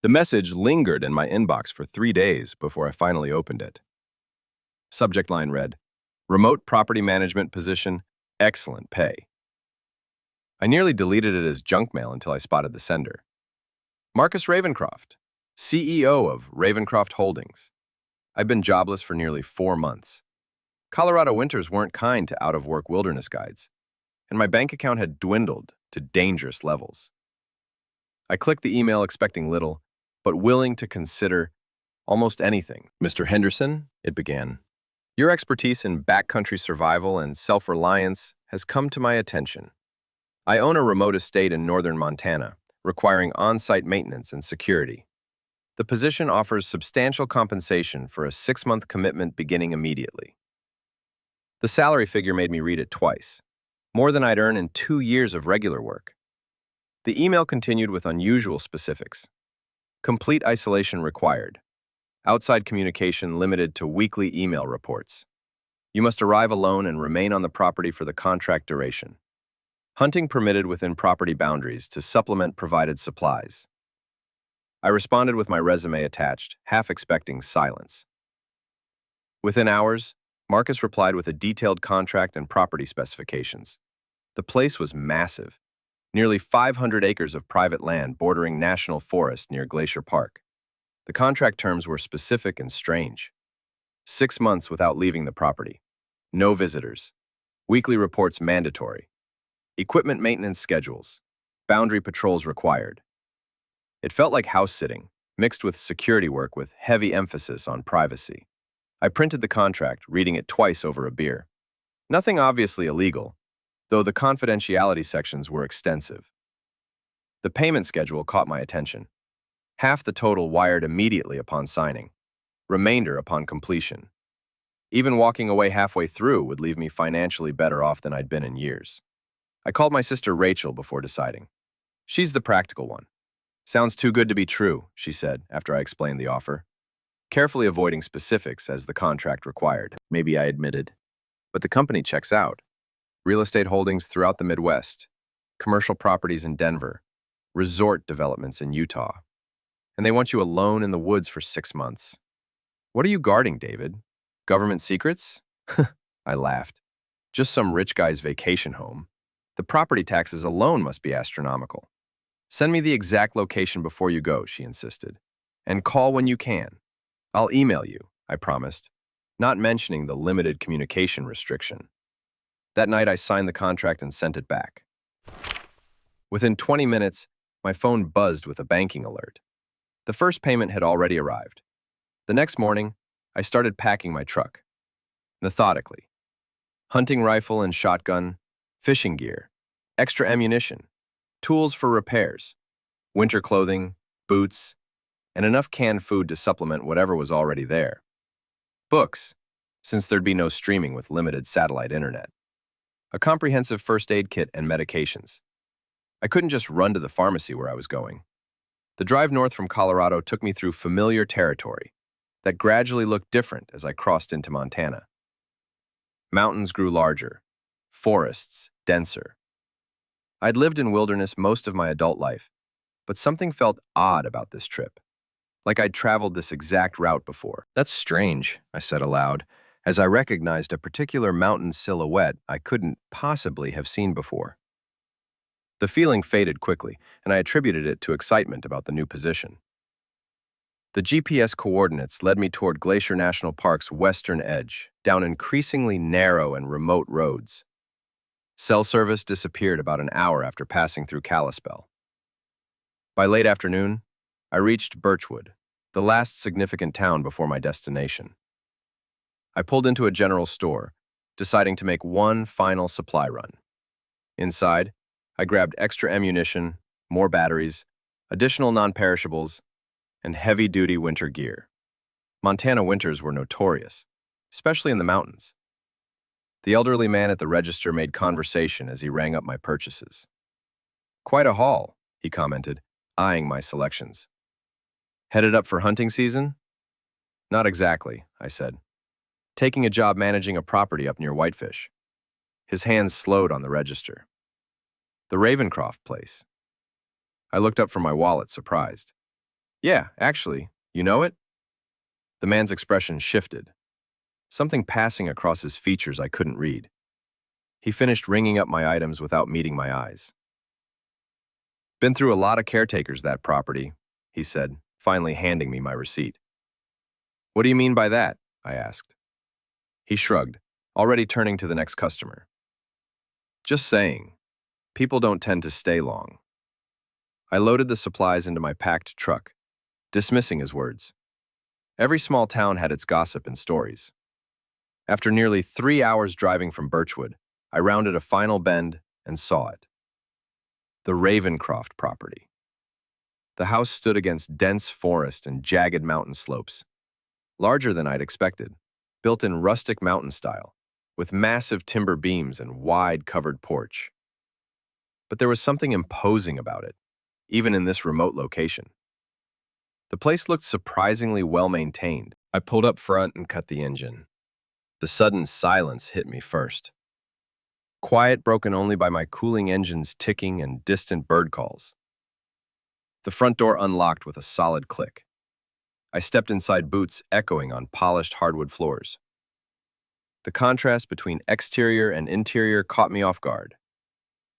The message lingered in my inbox for 3 days before I finally opened it. Subject line read, "Remote property management position, excellent pay." I nearly deleted it as junk mail until I spotted the sender. Marcus Ravencroft, CEO of Ravencroft Holdings. I've been jobless for nearly 4 months. Colorado winters weren't kind to out-of-work wilderness guides, and my bank account had dwindled to dangerous levels. I clicked the email expecting little, but willing to consider almost anything. "Mr. Henderson," it began, "your expertise in backcountry survival and self-reliance has come to my attention. I own a remote estate in northern Montana, requiring on-site maintenance and security. The position offers substantial compensation for a 6-month commitment beginning immediately." The salary figure made me read it twice, more than I'd earn in 2 years of regular work. The email continued with unusual specifics. Complete isolation required. Outside communication limited to weekly email reports. You must arrive alone and remain on the property for the contract duration. Hunting permitted within property boundaries to supplement provided supplies. I responded with my resume attached, half expecting silence. Within hours, Marcus replied with a detailed contract and property specifications. The place was massive. Nearly 500 acres of private land bordering national forest near Glacier Park. The contract terms were specific and strange. 6 months without leaving the property. No visitors. Weekly reports mandatory. Equipment maintenance schedules. Boundary patrols required. It felt like house sitting, mixed with security work with heavy emphasis on privacy. I printed the contract, reading it twice over a beer. Nothing obviously illegal, though the confidentiality sections were extensive. The payment schedule caught my attention. Half the total wired immediately upon signing, remainder upon completion. Even walking away halfway through would leave me financially better off than I'd been in years. I called my sister Rachel before deciding. She's the practical one. "Sounds too good to be true," she said after I explained the offer, carefully avoiding specifics as the contract required. Maybe I admitted. But the company checks out. Real estate holdings throughout the Midwest, commercial properties in Denver, resort developments in Utah. And they want you alone in the woods for 6 months. "What are you guarding, David? Government secrets?" I laughed. "Just some rich guy's vacation home. The property taxes alone must be astronomical." "Send me the exact location before you go," she insisted. "And call when you can. I'll email you," I promised, not mentioning the limited communication restriction. That night, I signed the contract and sent it back. Within 20 minutes, my phone buzzed with a banking alert. The first payment had already arrived. The next morning, I started packing my truck. Methodically. Hunting rifle and shotgun, fishing gear, extra ammunition, tools for repairs, winter clothing, boots, and enough canned food to supplement whatever was already there. Books, since there'd be no streaming with limited satellite internet. A comprehensive first aid kit and medications. I couldn't just run to the pharmacy where I was going. The drive north from Colorado took me through familiar territory that gradually looked different as I crossed into Montana. Mountains grew larger, forests denser. I'd lived in wilderness most of my adult life, but something felt odd about this trip, like I'd traveled this exact route before. "That's strange," I said aloud, as I recognized a particular mountain silhouette I couldn't possibly have seen before. The feeling faded quickly, and I attributed it to excitement about the new position. The GPS coordinates led me toward Glacier National Park's western edge, down increasingly narrow and remote roads. Cell service disappeared about an hour after passing through Kalispell. By late afternoon, I reached Birchwood, the last significant town before my destination. I pulled into a general store, deciding to make one final supply run. Inside, I grabbed extra ammunition, more batteries, additional non-perishables, and heavy-duty winter gear. Montana winters were notorious, especially in the mountains. The elderly man at the register made conversation as he rang up my purchases. "Quite a haul," he commented, eyeing my selections. "Headed up for hunting season?" "Not exactly," I said. "Taking a job managing a property up near Whitefish." His hands slowed on the register. "The Ravencroft place." I looked up from my wallet, surprised. Yeah, actually, you know it? The man's expression shifted, something passing across his features I couldn't read. He finished ringing up my items without meeting my eyes. Been through a lot of caretakers, that property, he said, finally handing me my receipt. What do you mean by that? I asked. He shrugged, already turning to the next customer. Just saying, people don't tend to stay long. I loaded the supplies into my packed truck, dismissing his words. Every small town had its gossip and stories. After nearly 3 hours driving from Birchwood, I rounded a final bend and saw it. The Ravencroft property. The house stood against dense forest and jagged mountain slopes, larger than I'd expected, built in rustic mountain style, with massive timber beams and wide covered porch. But there was something imposing about it, even in this remote location. The place looked surprisingly well maintained. I pulled up front and cut the engine. The sudden silence hit me first. Quiet broken only by my cooling engine's ticking and distant bird calls. The front door unlocked with a solid click. I stepped inside, boots echoing on polished hardwood floors. The contrast between exterior and interior caught me off guard.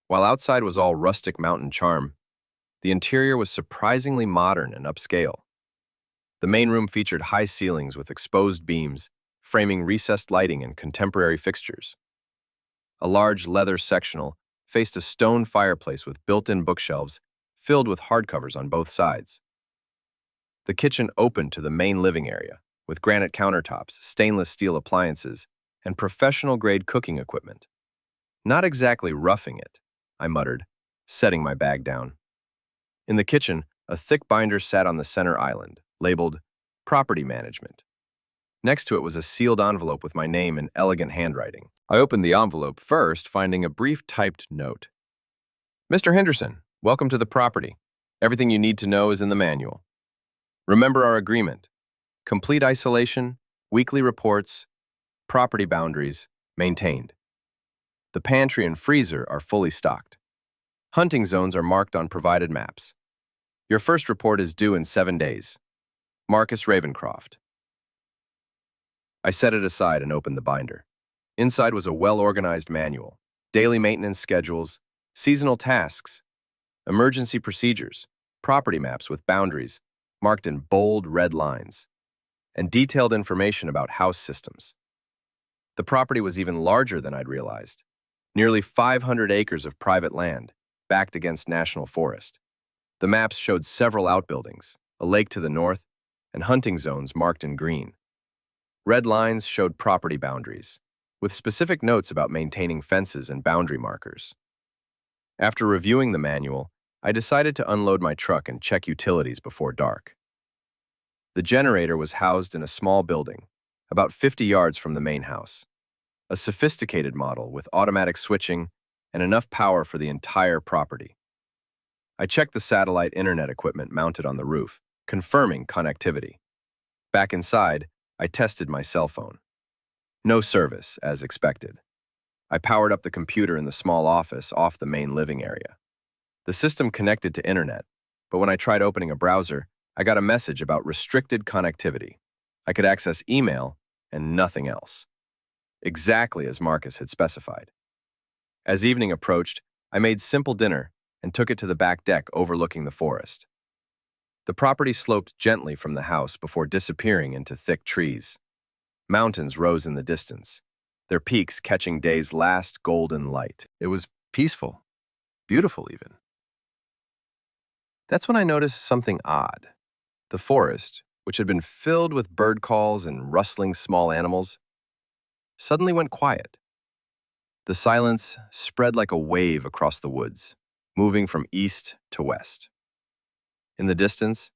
While outside was all rustic mountain charm, the interior was surprisingly modern and upscale. The main room featured high ceilings with exposed beams, framing recessed lighting and contemporary fixtures. A large leather sectional faced a stone fireplace with built-in bookshelves filled with hardcovers on both sides. The kitchen opened to the main living area, with granite countertops, stainless steel appliances, and professional-grade cooking equipment. Not exactly roughing it, I muttered, setting my bag down. In the kitchen, a thick binder sat on the center island, labeled Property Management. Next to it was a sealed envelope with my name in elegant handwriting. I opened the envelope first, finding a brief typed note. Mr. Henderson, welcome to the property. Everything you need to know is in the manual. Remember our agreement. Complete isolation, weekly reports, property boundaries maintained. The pantry and freezer are fully stocked. Hunting zones are marked on provided maps. Your first report is due in 7 days. Marcus Ravencroft. I set it aside and opened the binder. Inside was a well-organized manual, daily maintenance schedules, seasonal tasks, emergency procedures, property maps with boundaries marked in bold red lines, and detailed information about house systems. The property was even larger than I'd realized. Nearly 500 acres of private land, backed against national forest. The maps showed several outbuildings, a lake to the north, and hunting zones marked in green. Red lines showed property boundaries, with specific notes about maintaining fences and boundary markers. After reviewing the manual, I decided to unload my truck and check utilities before dark. The generator was housed in a small building, about 50 yards from the main house, a sophisticated model with automatic switching and enough power for the entire property. I checked the satellite internet equipment mounted on the roof, confirming connectivity. Back inside, I tested my cell phone. No service, as expected. I powered up the computer in the small office off the main living area. The system connected to internet, but when I tried opening a browser, I got a message about restricted connectivity. I could access email and nothing else. Exactly as Marcus had specified. As evening approached, I made simple dinner and took it to the back deck overlooking the forest. The property sloped gently from the house before disappearing into thick trees. Mountains rose in the distance, their peaks catching day's last golden light. It was peaceful, beautiful even. That's when I noticed something odd. The forest, which had been filled with bird calls and rustling small animals, suddenly went quiet. The silence spread like a wave across the woods, moving from east to west. In the distance,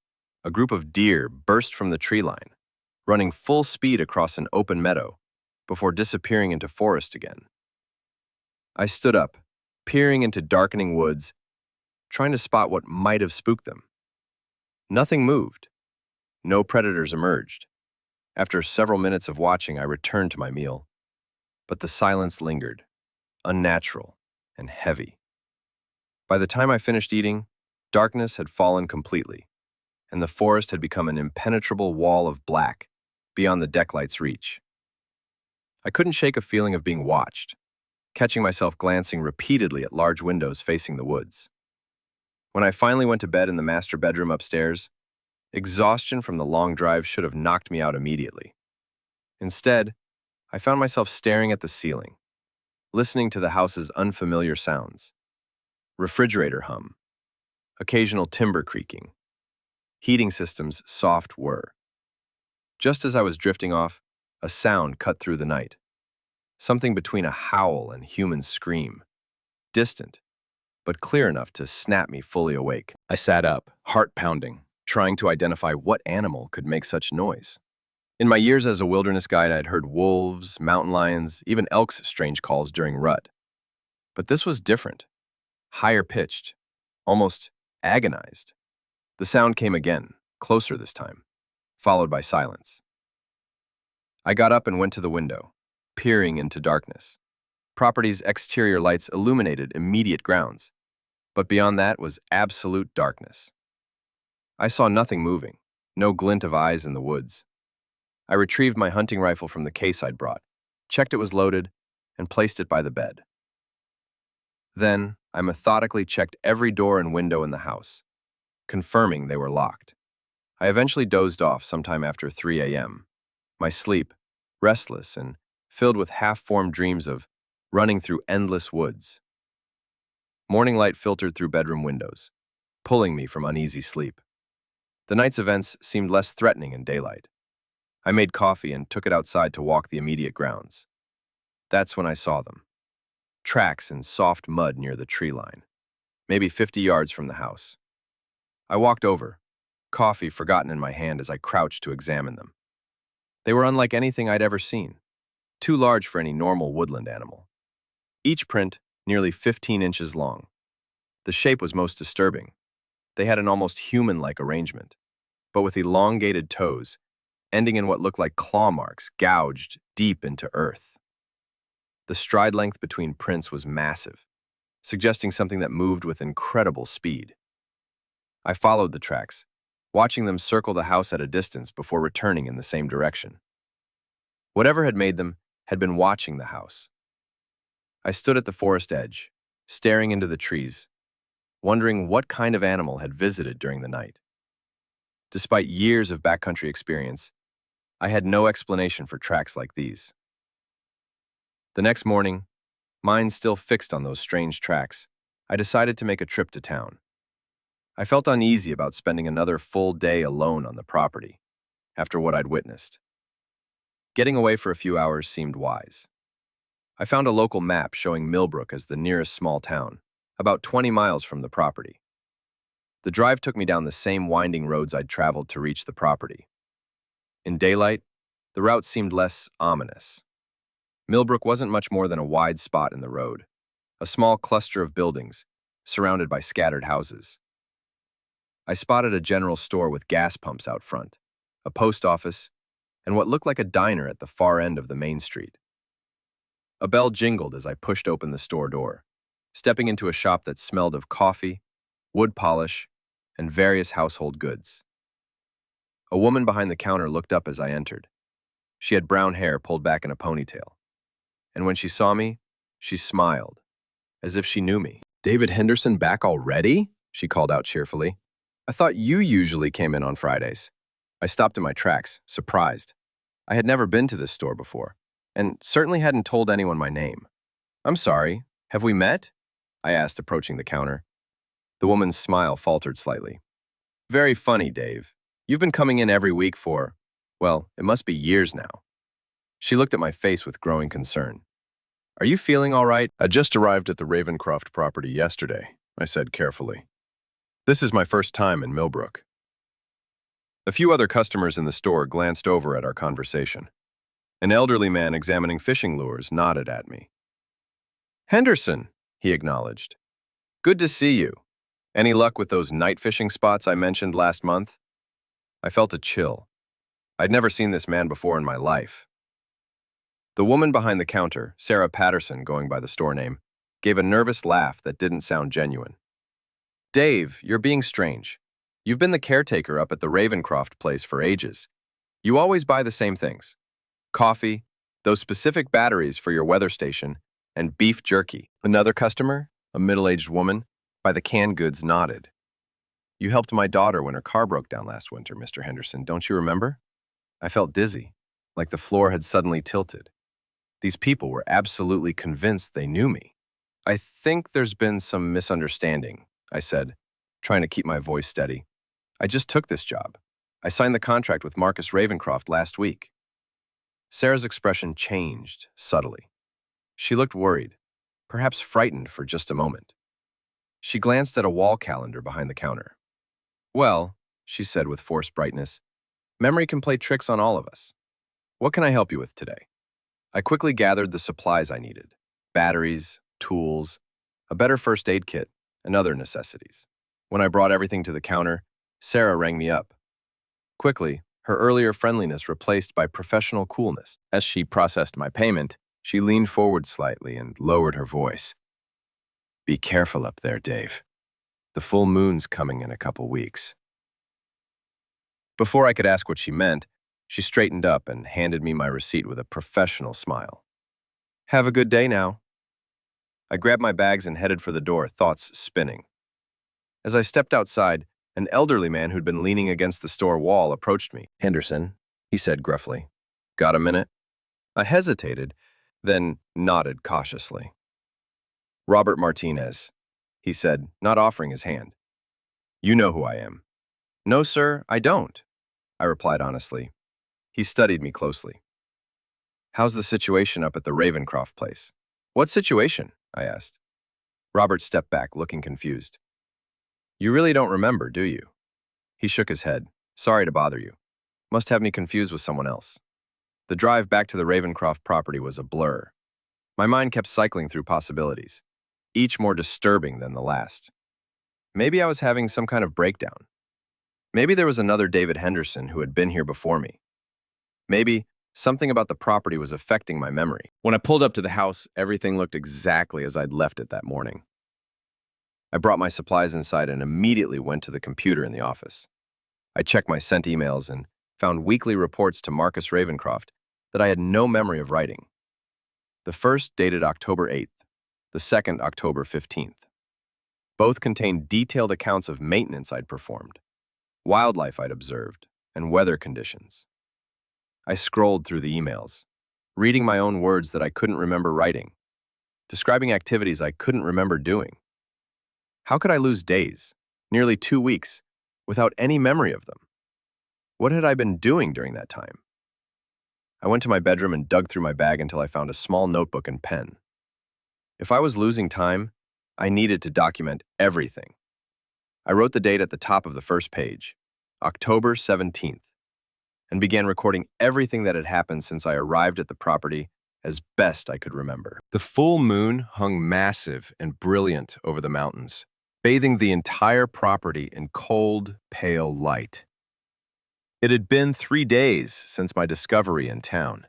a group of deer burst from the tree line, running full speed across an open meadow before disappearing into forest again. I stood up, peering into darkening woods, trying to spot what might have spooked them. Nothing moved. No predators emerged. After several minutes of watching, I returned to my meal. But the silence lingered, unnatural and heavy. By the time I finished eating, darkness had fallen completely. and the forest had become an impenetrable wall of black beyond the decklight's reach. I couldn't shake a feeling of being watched, catching myself glancing repeatedly at large windows facing the woods. When I finally went to bed in the master bedroom upstairs, exhaustion from the long drive should have knocked me out immediately. Instead, I found myself staring at the ceiling, listening to the house's unfamiliar sounds. Refrigerator hum, occasional timber creaking, heating system's soft whir. Just as I was drifting off, a sound cut through the night. Something between a howl and human scream. Distant, but clear enough to snap me fully awake. I sat up, heart pounding, trying to identify what animal could make such noise. In my years as a wilderness guide, I'd heard wolves, mountain lions, even elk's strange calls during rut. But this was different. Higher pitched, almost agonized. The sound came again, closer this time, followed by silence. I got up and went to the window, peering into darkness. Property's exterior lights illuminated immediate grounds, but beyond that was absolute darkness. I saw nothing moving, no glint of eyes in the woods. I retrieved my hunting rifle from the case I'd brought, checked it was loaded, and placed it by the bed. Then, I methodically checked every door and window in the house, confirming they were locked. I eventually dozed off sometime after 3 a.m., my sleep restless and filled with half-formed dreams of running through endless woods. Morning light filtered through bedroom windows, pulling me from uneasy sleep. The night's events seemed less threatening in daylight. I made coffee and took it outside to walk the immediate grounds. That's when I saw them. Tracks in soft mud near the tree line, maybe 50 yards from the house. I walked over, coffee forgotten in my hand as I crouched to examine them. They were unlike anything I'd ever seen, too large for any normal woodland animal. Each print nearly 15 inches long. The shape was most disturbing. They had an almost human-like arrangement, but with elongated toes, ending in what looked like claw marks gouged deep into earth. The stride length between prints was massive, suggesting something that moved with incredible speed. I followed the tracks, watching them circle the house at a distance before returning in the same direction. Whatever had made them had been watching the house. I stood at the forest edge, staring into the trees, wondering what kind of animal had visited during the night. Despite years of backcountry experience, I had no explanation for tracks like these. The next morning, mind still fixed on those strange tracks, I decided to make a trip to town. I felt uneasy about spending another full day alone on the property, after what I'd witnessed. Getting away for a few hours seemed wise. I found a local map showing Millbrook as the nearest small town, about 20 miles from the property. The drive took me down the same winding roads I'd traveled to reach the property. In daylight, the route seemed less ominous. Millbrook wasn't much more than a wide spot in the road, a small cluster of buildings, surrounded by scattered houses. I spotted a general store with gas pumps out front, a post office, and what looked like a diner at the far end of the main street. A bell jingled as I pushed open the store door, stepping into a shop that smelled of coffee, wood polish, and various household goods. A woman behind the counter looked up as I entered. She had brown hair pulled back in a ponytail, and when she saw me, she smiled, as if she knew me. "David Henderson back already?" she called out cheerfully. "I thought you usually came in on Fridays." I stopped in my tracks, surprised. I had never been to this store before, and certainly hadn't told anyone my name. "I'm sorry, have we met?" I asked, approaching the counter. The woman's smile faltered slightly. "Very funny, Dave. You've been coming in every week for, well, it must be years now." She looked at my face with growing concern. "Are you feeling all right?" "I just arrived at the Ravencroft property yesterday," I said carefully. "This is my first time in Millbrook." A few other customers in the store glanced over at our conversation. An elderly man examining fishing lures nodded at me. "Henderson," he acknowledged. "Good to see you. Any luck with those night fishing spots I mentioned last month?" I felt a chill. I'd never seen this man before in my life. The woman behind the counter, Sarah Patterson going by the store name, gave a nervous laugh that didn't sound genuine. "Dave, you're being strange. You've been the caretaker up at the Ravencroft place for ages. You always buy the same things. Coffee, those specific batteries for your weather station, and beef jerky. Another customer, a middle-aged woman, by the canned goods nodded. You helped my daughter when her car broke down last winter, Mr. Henderson, don't you remember? I felt dizzy, like the floor had suddenly tilted. These people were absolutely convinced they knew me. I think there's been some misunderstanding, I said, trying to keep my voice steady. I just took this job. I signed the contract with Marcus Ravencroft last week. Sarah's expression changed subtly. She looked worried, perhaps frightened for just a moment. She glanced at a wall calendar behind the counter. Well, she said with forced brightness, memory can play tricks on all of us. What can I help you with today? I quickly gathered the supplies I needed: batteries, tools, a better first aid kit, and other necessities. When I brought everything to the counter, Sarah rang me up. Quickly, her earlier friendliness replaced by professional coolness. As she processed my payment, she leaned forward slightly and lowered her voice. Be careful up there, Dave. The full moon's coming in a couple weeks. Before I could ask what she meant, she straightened up and handed me my receipt with a professional smile. Have a good day now. I grabbed my bags and headed for the door, thoughts spinning. As I stepped outside, an elderly man who'd been leaning against the store wall approached me. Henderson, he said gruffly. Got a minute? I hesitated, then nodded cautiously. Robert Martinez, he said, not offering his hand. You know who I am. No, sir, I don't, I replied honestly. He studied me closely. How's the situation up at the Ravencroft place? What situation? I asked. Robert stepped back, looking confused. You really don't remember, do you? He shook his head. Sorry to bother you. Must have me confused with someone else. The drive back to the Ravencroft property was a blur. My mind kept cycling through possibilities, each more disturbing than the last. Maybe I was having some kind of breakdown. Maybe there was another David Henderson who had been here before me. Maybe something about the property was affecting my memory. When I pulled up to the house, everything looked exactly as I'd left it that morning. I brought my supplies inside and immediately went to the computer in the office. I checked my sent emails and found weekly reports to Marcus Ravencroft that I had no memory of writing. The first dated October 8th, the second October 15th. Both contained detailed accounts of maintenance I'd performed, wildlife I'd observed, and weather conditions. I scrolled through the emails, reading my own words that I couldn't remember writing, describing activities I couldn't remember doing. How could I lose days, nearly 2 weeks, without any memory of them? What had I been doing during that time? I went to my bedroom and dug through my bag until I found a small notebook and pen. If I was losing time, I needed to document everything. I wrote the date at the top of the first page, October 17th, and began recording everything that had happened since I arrived at the property as best I could remember. The full moon hung massive and brilliant over the mountains, bathing the entire property in cold, pale light. It had been 3 days since my discovery in town.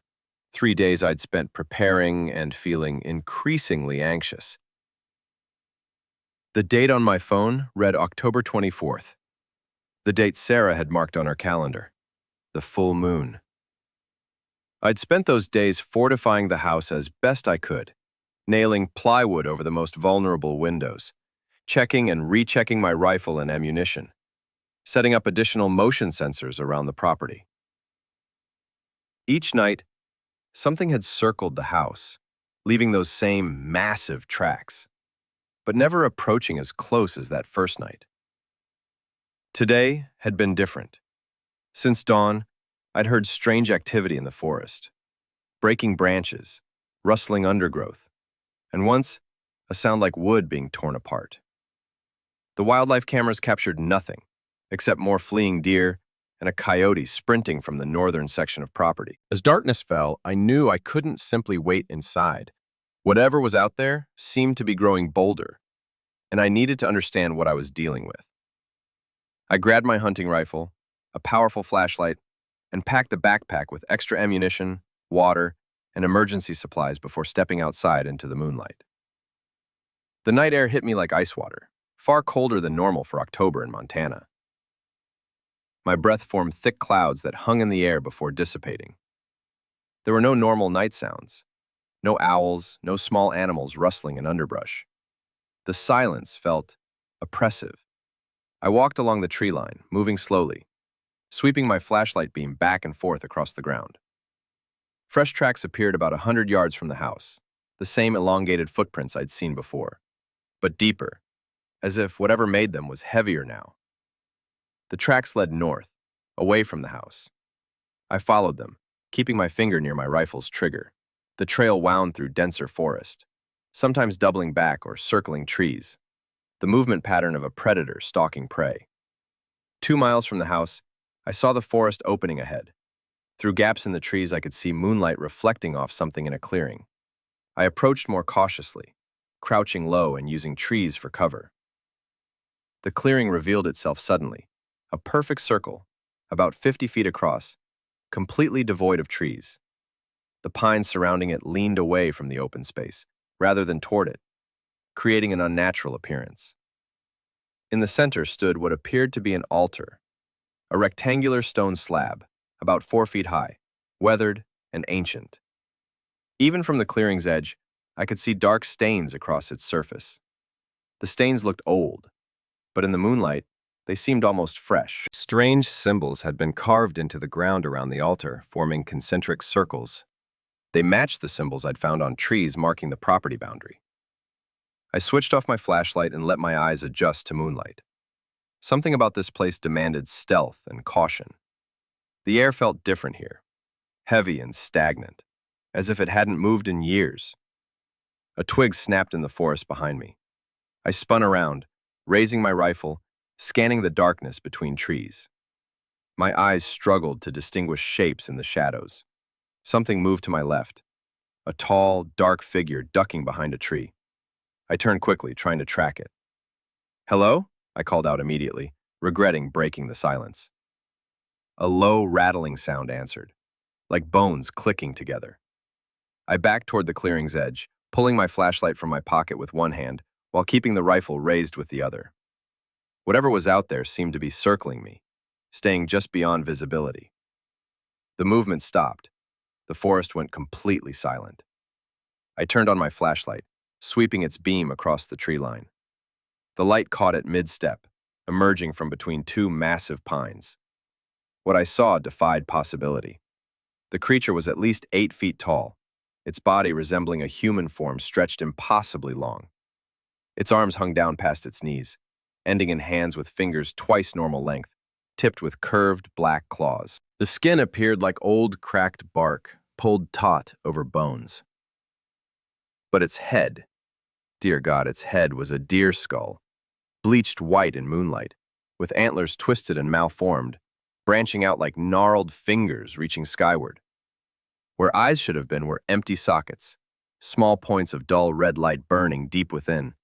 3 days I'd spent preparing and feeling increasingly anxious. The date on my phone read October 24th, the date Sarah had marked on her calendar, the full moon. I'd spent those days fortifying the house as best I could, nailing plywood over the most vulnerable windows, checking and rechecking my rifle and ammunition, setting up additional motion sensors around the property. Each night, something had circled the house, leaving those same massive tracks, but never approaching as close as that first night. Today had been different. Since dawn, I'd heard strange activity in the forest, breaking branches, rustling undergrowth, and once, a sound like wood being torn apart. The wildlife cameras captured nothing, except more fleeing deer and a coyote sprinting from the northern section of property. As darkness fell, I knew I couldn't simply wait inside. Whatever was out there seemed to be growing bolder, and I needed to understand what I was dealing with. I grabbed my hunting rifle, a powerful flashlight, and packed a backpack with extra ammunition, water, and emergency supplies before stepping outside into the moonlight. The night air hit me like ice water, far colder than normal for October in Montana. My breath formed thick clouds that hung in the air before dissipating. There were no normal night sounds. No owls, no small animals rustling in underbrush. The silence felt oppressive. I walked along the tree line, moving slowly, sweeping my flashlight beam back and forth across the ground. Fresh tracks appeared about 100 yards from the house, the same elongated footprints I'd seen before, but deeper, as if whatever made them was heavier now. The tracks led north, away from the house. I followed them, keeping my finger near my rifle's trigger. The trail wound through denser forest, sometimes doubling back or circling trees, the movement pattern of a predator stalking prey. 2 miles from the house, I saw the forest opening ahead. Through gaps in the trees, I could see moonlight reflecting off something in a clearing. I approached more cautiously, crouching low and using trees for cover. The clearing revealed itself suddenly, a perfect circle, about 50 feet across, completely devoid of trees. The pines surrounding it leaned away from the open space, rather than toward it, creating an unnatural appearance. In the center stood what appeared to be an altar, a rectangular stone slab, about 4 feet high, weathered and ancient. Even from the clearing's edge, I could see dark stains across its surface. The stains looked old, but in the moonlight, they seemed almost fresh. Strange symbols had been carved into the ground around the altar, forming concentric circles. They matched the symbols I'd found on trees marking the property boundary. I switched off my flashlight and let my eyes adjust to moonlight. Something about this place demanded stealth and caution. The air felt different here, heavy and stagnant, as if it hadn't moved in years. A twig snapped in the forest behind me. I spun around, raising my rifle, scanning the darkness between trees. My eyes struggled to distinguish shapes in the shadows. Something moved to my left, a tall, dark figure ducking behind a tree. I turned quickly, trying to track it. "Hello?" I called out immediately, regretting breaking the silence. A low, rattling sound answered, like bones clicking together. I backed toward the clearing's edge, pulling my flashlight from my pocket with one hand while keeping the rifle raised with the other. Whatever was out there seemed to be circling me, staying just beyond visibility. The movement stopped. The forest went completely silent. I turned on my flashlight, sweeping its beam across the tree line. The light caught it mid-step, emerging from between two massive pines. What I saw defied possibility. The creature was at least 8 feet tall, its body resembling a human form stretched impossibly long. Its arms hung down past its knees, ending in hands with fingers twice normal length, tipped with curved black claws. The skin appeared like old cracked bark, pulled taut over bones. But its head, dear God, its head was a deer skull, bleached white in moonlight, with antlers twisted and malformed, branching out like gnarled fingers reaching skyward. Where eyes should have been were empty sockets, small points of dull red light burning deep within,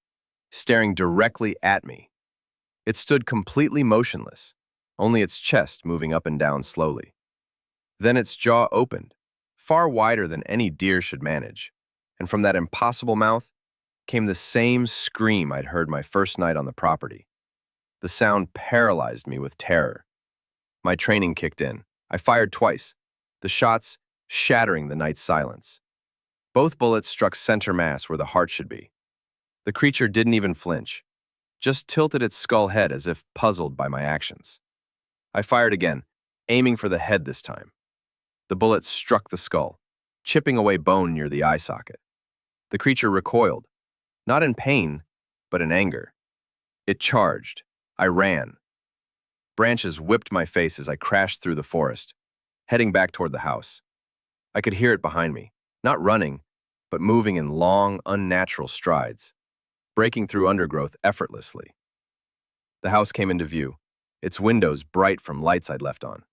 staring directly at me. It stood completely motionless, only its chest moving up and down slowly. Then its jaw opened, far wider than any deer should manage, and from that impossible mouth came the same scream I'd heard my first night on the property. The sound paralyzed me with terror. My training kicked in. I fired twice, the shots shattering the night's silence. Both bullets struck center mass where the heart should be. The creature didn't even flinch, just tilted its skull head as if puzzled by my actions. I fired again, aiming for the head this time. The bullet struck the skull, chipping away bone near the eye socket. The creature recoiled, not in pain, but in anger. It charged. I ran. Branches whipped my face as I crashed through the forest, heading back toward the house. I could hear it behind me, not running, but moving in long, unnatural strides, breaking through undergrowth effortlessly. The house came into view, its windows bright from lights I'd left on.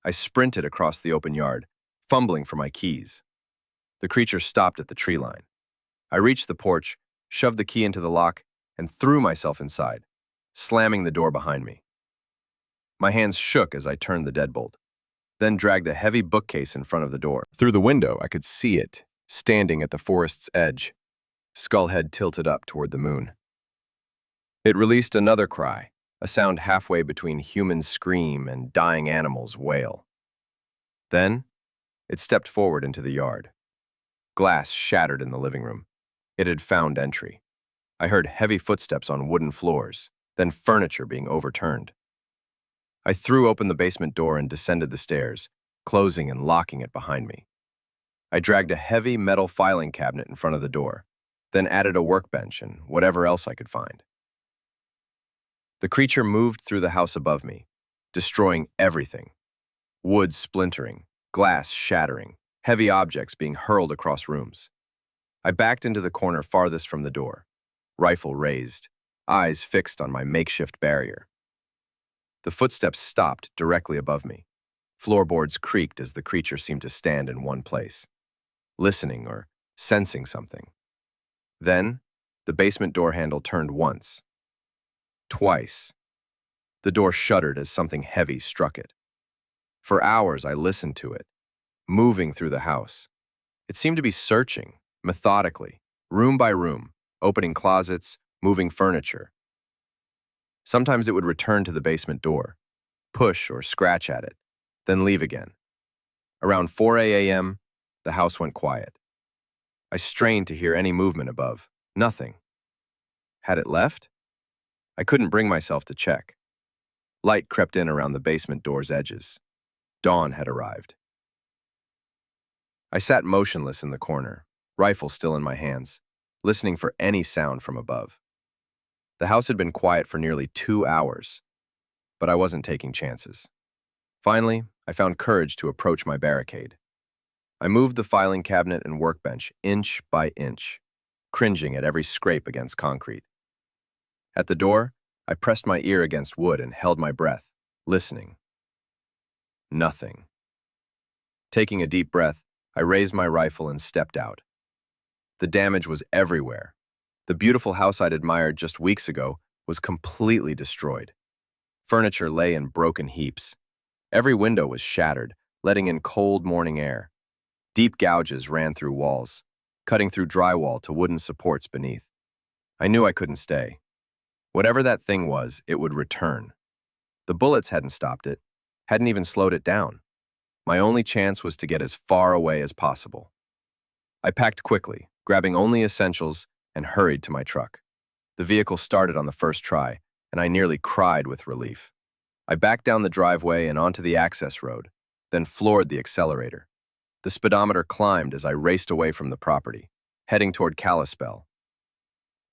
I sprinted across the open yard, fumbling for my keys. The creature stopped at the tree line. I reached the porch, shoved the key into the lock, and threw myself inside, slamming the door behind me. My hands shook as I turned the deadbolt, then dragged a heavy bookcase in front of the door. Through the window, I could see it, standing at the forest's edge, skull head tilted up toward the moon. It released another cry, a sound halfway between human scream and dying animals wail. Then, it stepped forward into the yard. Glass shattered in the living room. It had found entry. I heard heavy footsteps on wooden floors, then furniture being overturned. I threw open the basement door and descended the stairs, closing and locking it behind me. I dragged a heavy metal filing cabinet in front of the door, then added a workbench and whatever else I could find. The creature moved through the house above me, destroying everything. Wood splintering, glass shattering, heavy objects being hurled across rooms. I backed into the corner farthest from the door, rifle raised, eyes fixed on my makeshift barrier. The footsteps stopped directly above me. Floorboards creaked as the creature seemed to stand in one place, listening or sensing something. Then, the basement door handle turned once, twice. The door shuddered as something heavy struck it. For hours, I listened to it, moving through the house. It seemed to be searching, methodically, room by room, opening closets, moving furniture. Sometimes it would return to the basement door, push or scratch at it, then leave again. Around 4 a.m., the house went quiet. I strained to hear any movement above. Nothing. Had it left? I couldn't bring myself to check. Light crept in around the basement door's edges. Dawn had arrived. I sat motionless in the corner, rifle still in my hands, listening for any sound from above. The house had been quiet for nearly 2 hours, but I wasn't taking chances. Finally, I found courage to approach my barricade. I moved the filing cabinet and workbench inch by inch, cringing at every scrape against concrete. At the door, I pressed my ear against wood and held my breath, listening. Nothing. Taking a deep breath, I raised my rifle and stepped out. The damage was everywhere. The beautiful house I'd admired just weeks ago was completely destroyed. Furniture lay in broken heaps. Every window was shattered, letting in cold morning air. Deep gouges ran through walls, cutting through drywall to wooden supports beneath. I knew I couldn't stay. Whatever that thing was, it would return. The bullets hadn't stopped it, hadn't even slowed it down. My only chance was to get as far away as possible. I packed quickly, grabbing only essentials, and hurried to my truck. The vehicle started on the first try, and I nearly cried with relief. I backed down the driveway and onto the access road, then floored the accelerator. The speedometer climbed as I raced away from the property, heading toward Kalispell.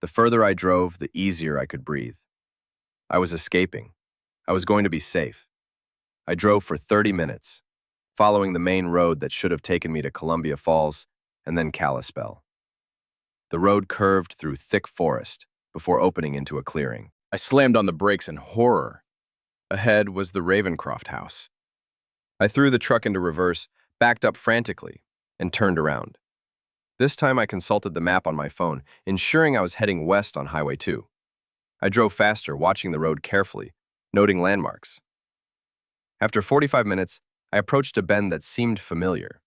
The further I drove, the easier I could breathe. I was escaping. I was going to be safe. I drove for 30 minutes, following the main road that should have taken me to Columbia Falls and then Kalispell. The road curved through thick forest before opening into a clearing. I slammed on the brakes in horror. Ahead was the Ravencroft house. I threw the truck into reverse, backed up frantically, and turned around. This time I consulted the map on my phone, ensuring I was heading west on Highway 2. I drove faster, watching the road carefully, noting landmarks. After 45 minutes, I approached a bend that seemed familiar.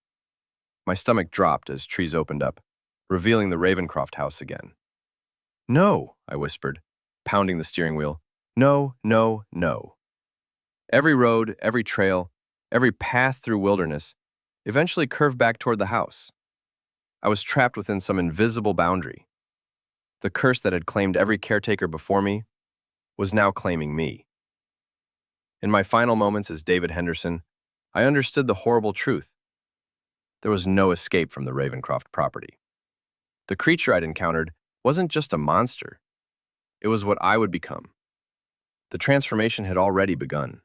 My stomach dropped as trees opened up, revealing the Ravencroft house again. "No," I whispered, pounding the steering wheel. "No, no, no." Every road, every trail, every path through wilderness eventually curved back toward the house. I was trapped within some invisible boundary. The curse that had claimed every caretaker before me was now claiming me. In my final moments as David Henderson, I understood the horrible truth. There was no escape from the Ravencroft property. The creature I'd encountered wasn't just a monster. It was what I would become. The transformation had already begun.